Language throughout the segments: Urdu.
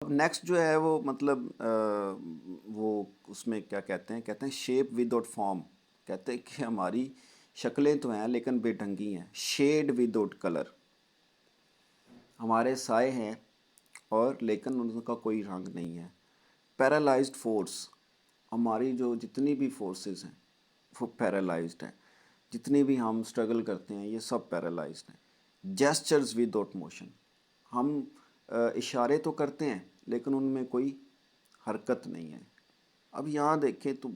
اب نیکسٹ جو ہے وہ مطلب وہ اس میں کیا کہتے ہیں شیپ ود آؤٹ فارم. کہتے ہیں کہ ہماری شکلیں تو ہیں لیکن بے ڈھنگی ہیں. Shade without colour. ہمارے سائے ہیں اور لیکن ان کا کوئی رنگ نہیں ہے. Paralysed force. ہماری جو جتنی بھی فورسز ہیں وہ پیرالائزڈ ہیں. جتنی بھی ہم اسٹرگل کرتے ہیں یہ سب پیرالائزڈ ہیں. Gestures with out motion. ہم اشارے تو کرتے ہیں لیکن ان میں کوئی حرکت نہیں ہے. اب یہاں دیکھیں تو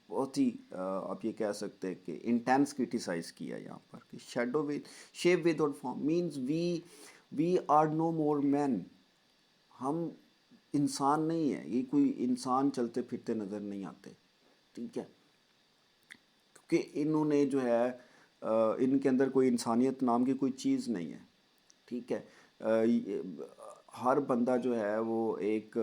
بہت ہی آپ یہ کہہ سکتے ہیں کہ انٹینس کرٹیسائز کیا ہے یہاں پر کہ shadow with shape without form means we are no more men. ہم انسان نہیں ہیں. یہ کوئی انسان چلتے پھرتے نظر نہیں آتے. ٹھیک ہے. کیونکہ انہوں نے جو ہے ان کے اندر کوئی انسانیت نام کی کوئی چیز نہیں ہے. ٹھیک ہے. ہر بندہ جو ہے وہ ایک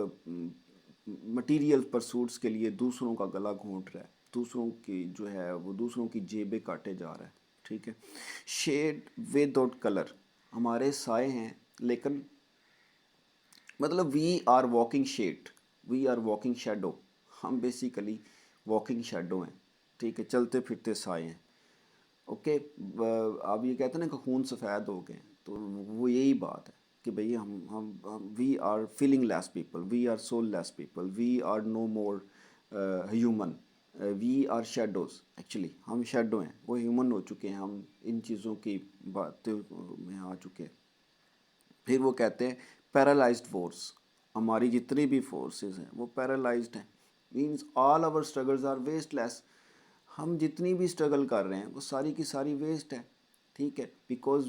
مٹیریل پرسوٹس کے لیے دوسروں کا گلا گھونٹ رہا ہے. دوسروں کی جو ہے وہ دوسروں کی جیبیں کاٹے جا رہا ہے. ٹھیک ہے. Shade without colour. ہمارے سائے ہیں لیکن مطلب we are walking shade. We are walking shadow. ہم بیسیکلی واکنگ شیڈو ہیں. ٹھیک ہے. چلتے پھرتے سائے ہیں. اوکے. آپ یہ کہتے ہیں نا کہ خون سفید ہو گئے تو وہ یہی بات ہے کہ بھئی ہم we are feelingless people. We are soulless people. We are no more human. We are shadows. Actually ہم شیڈو ہیں. وہ ہیومن ہو چکے ہیں. ہم ان چیزوں کی باتیں میں آ چکے ہیں. پھر وہ کہتے ہیں پیرالائزڈ فورس. ہماری جتنی بھی فورسز ہیں وہ پیرالائزڈ ہیں. Means all our struggles are waste less. ہم جتنی بھی اسٹرگل کر رہے ہیں وہ ساری کی ساری ویسٹ ہے. ٹھیک ہے. Because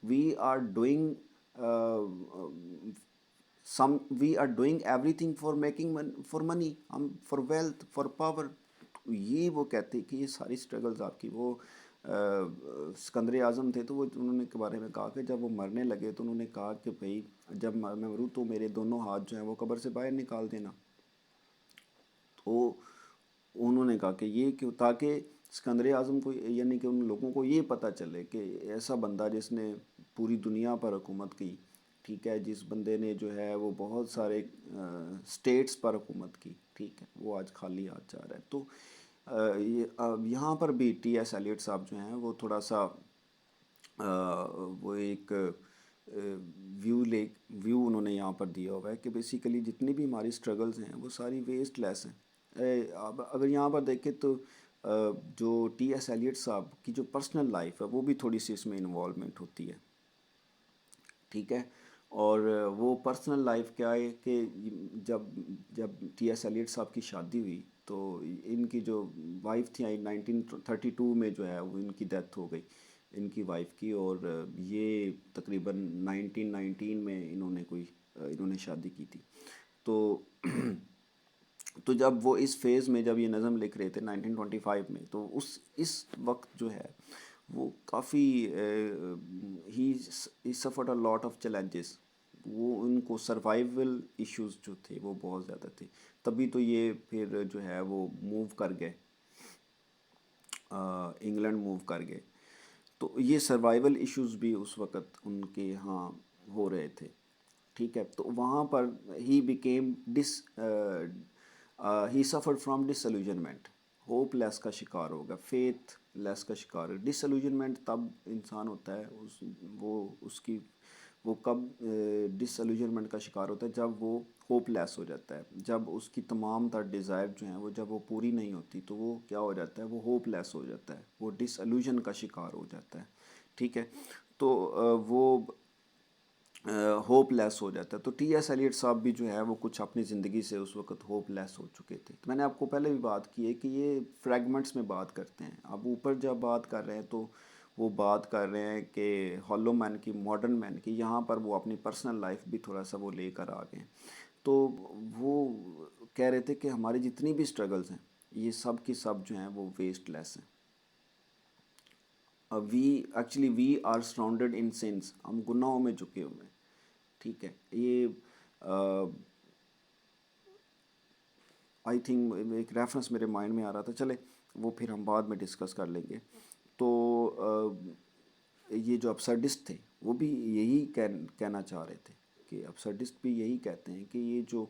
we are doing we are doing everything for making for money. ہم فار ویلتھ فار پاور. یہ وہ کہتے کہ یہ ساری اسٹرگلز آپ کی. وہ سکندر اعظم تھے تو وہ انہوں نے کے بارے میں کہا کہ جب وہ مرنے لگے تو انہوں نے کہا کہ بھائی جب میں مروں تو میرے دونوں ہاتھ جو ہیں وہ قبر سے باہر نکال دینا. تو انہوں نے کہا کہ یہ کیوں؟ تاکہ سکندر اعظم کو یعنی کہ ان لوگوں کو یہ پتہ چلے کہ ایسا بندہ جس نے پوری دنیا پر حکومت کی. ٹھیک ہے. جس بندے نے جو ہے وہ بہت سارے اسٹیٹس پر حکومت کی. ٹھیک ہے. وہ آج خالی ہاتھ جا رہا ہے. تو یہاں پر بھی ٹی ایس ایلیٹ صاحب جو ہیں وہ تھوڑا سا وہ ایک ویو انہوں نے یہاں پر دیا ہوا ہے کہ بیسیکلی جتنی بھی ہماری اسٹرگلز ہیں وہ ساری ویسٹ لیس ہیں. اگر یہاں پر دیکھیں تو جو ٹی ایس ایلیٹ صاحب کی جو پرسنل لائف ہے وہ بھی تھوڑی سی اس میں انوالومنٹ ہوتی ہے. ٹھیک ہے. اور وہ پرسنل لائف کیا ہے کہ جب ٹی ایس ایلیٹ صاحب کی شادی ہوئی تو ان کی جو وائف تھی 1932 میں جو ہے وہ ان کی ڈیتھ ہو گئی ان کی وائف کی. اور یہ تقریباً 1919 میں انہوں نے شادی کی تھی. تو جب وہ اس فیز میں جب یہ نظم لکھ رہے تھے 1925 میں تو اس وقت جو ہے وہ کافی ہی suffered a lot of challenges. وہ ان کو سروائیول ایشوز جو تھے وہ بہت زیادہ تھے. تبھی تو یہ پھر جو ہے وہ موو کر گئے انگلینڈ موو کر گئے. تو یہ سروائیول ایشوز بھی اس وقت ان کے ہاں ہو رہے تھے. ٹھیک ہے. تو وہاں پر ہی became he suffered from disillusionment. Hopeless کا شکار ہوگا. فیتھ لیس کا شکار. ڈسلیوژنمنٹ تب انسان ہوتا ہے وہ کب ڈسلیوژنمنٹ کا شکار ہوتا ہے جب وہ ہوپ لیس ہو جاتا ہے. جب اس کی تمام تر ڈیزائر جو ہیں وہ جب وہ پوری نہیں ہوتی تو وہ کیا ہو جاتا ہے وہ ہوپ لیس ہو جاتا ہے. وہ ڈسلیوژن کا شکار ہو جاتا ہے. ٹھیک ہے. تو وہ ہوپ لیس ہو جاتا ہے. تو ٹی ایس ایلیٹ صاحب بھی جو ہے وہ کچھ اپنی زندگی سے اس وقت ہوپ لیس ہو چکے تھے. تو میں نے آپ کو پہلے بھی بات کی ہے کہ یہ فریگمنٹس میں بات کرتے ہیں. اب اوپر جب بات کر رہے ہیں تو وہ بات کر رہے ہیں کہ ہالو مین کی ماڈرن مین کی. یہاں پر وہ اپنی پرسنل لائف بھی تھوڑا سا وہ لے کر آ گئے. تو وہ کہہ رہے تھے کہ ہماری جتنی بھی اسٹرگلز ہیں یہ سب کی سب جو ہیں وہ ویسٹ لیس ہیں. We are surrounded in sins. ہم گناہوں میں جھکے ہوئے ہیں. ٹھیک ہے. یہ آئی تھنک ایک ریفرنس میرے مائنڈ میں آ رہا تھا. چلے وہ پھر ہم بعد میں ڈسکس کر لیں گے. تو یہ جو ابسرڈسٹ تھے وہ بھی یہی کہنا چاہ رہے تھے کہ ابسرڈسٹ بھی یہی کہتے ہیں کہ یہ جو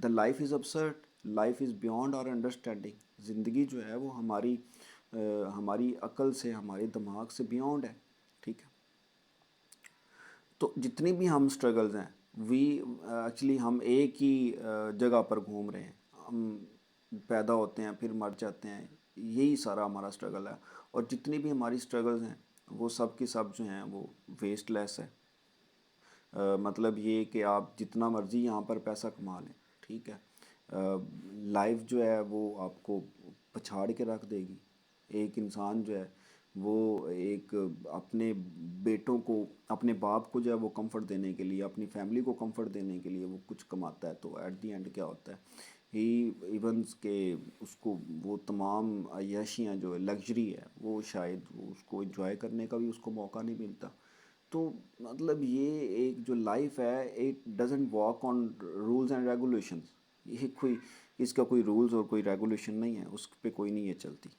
the life is absurd, life is beyond our understanding, زندگی جو ہے وہ ہماری عقل سے، ہمارے دماغ سے بیونڈ ہے، ٹھیک ہے. تو جتنی بھی ہم اسٹرگلز ہیں وی ایکچولی ہم ایک ہی جگہ پر گھوم رہے ہیں. ہم پیدا ہوتے ہیں پھر مر جاتے ہیں، یہی سارا ہمارا اسٹرگل ہے. اور جتنی بھی ہماری اسٹرگلز ہیں وہ سب کی سب جو ہیں وہ ویسٹ لیس ہے. مطلب یہ کہ آپ جتنا مرضی یہاں پر پیسہ کما لیں، ٹھیک ہے، لائف جو ہے وہ آپ کو پچھاڑ کے رکھ دے گی. ایک انسان جو ہے وہ ایک اپنے بیٹوں کو، اپنے باپ کو جو ہے وہ کمفرٹ دینے کے لیے، اپنی فیملی کو کمفرٹ دینے کے لیے وہ کچھ کماتا ہے، تو ایٹ دی اینڈ کیا ہوتا ہے، ہی ایونس کہ اس کو وہ تمام عیاشیاں جو ہے لگژری ہے وہ شاید اس کو انجوائے کرنے کا بھی اس کو موقع نہیں ملتا. تو مطلب یہ ایک جو لائف ہے it doesn't walk on rules and regulations, یہ کوئی اس کا کوئی رولز اور کوئی ریگولیشن نہیں ہے، اس پہ کوئی نہیں ہے چلتی.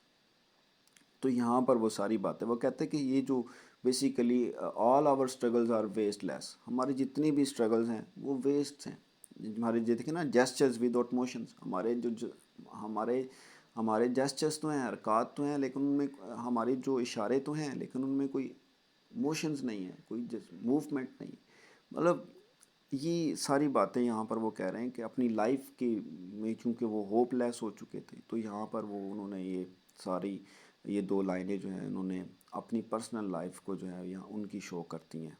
تو یہاں پر وہ ساری باتیں وہ کہتے ہیں کہ یہ جو basically all our struggles are waste less, ہماری جتنی بھی اسٹرگلز ہیں وہ ویسٹ ہیں. ہمارے دیکھیں نا جیسچرز ود آؤٹ موشنز، ہمارے جیسچرز تو ہیں، حرکات تو ہیں، لیکن ان میں ہمارے جو اشارے تو ہیں لیکن ان میں کوئی موشنز نہیں ہیں، کوئی موومنٹ نہیں. مطلب یہ ساری باتیں یہاں پر وہ کہہ رہے ہیں کہ اپنی لائف کی میں چونکہ وہ ہوپ لیس ہو چکے تھے، تو یہاں پر انہوں نے یہ 2 لائنیں جو ہیں انہوں نے اپنی پرسنل لائف کو جو ہے یہاں ان کی شو کرتی ہیں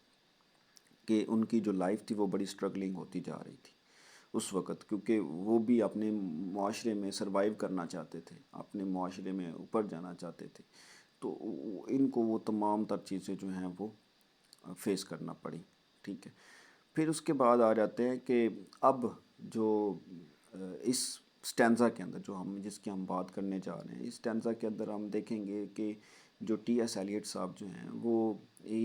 کہ ان کی جو لائف تھی وہ بڑی اسٹرگلنگ ہوتی جا رہی تھی اس وقت، کیونکہ وہ بھی اپنے معاشرے میں سروائیو کرنا چاہتے تھے، اپنے معاشرے میں اوپر جانا چاہتے تھے. تو ان کو وہ تمام تر چیزیں جو ہیں وہ فیس کرنا پڑی، ٹھیک ہے. پھر اس کے بعد آ جاتے ہیں کہ اب جو اس سٹینزا کے اندر جس کی ہم بات کرنے جا رہے ہیں، اس سٹینزا کے اندر ہم دیکھیں گے کہ جو ٹی ایس ایلیٹ صاحب جو ہیں وہ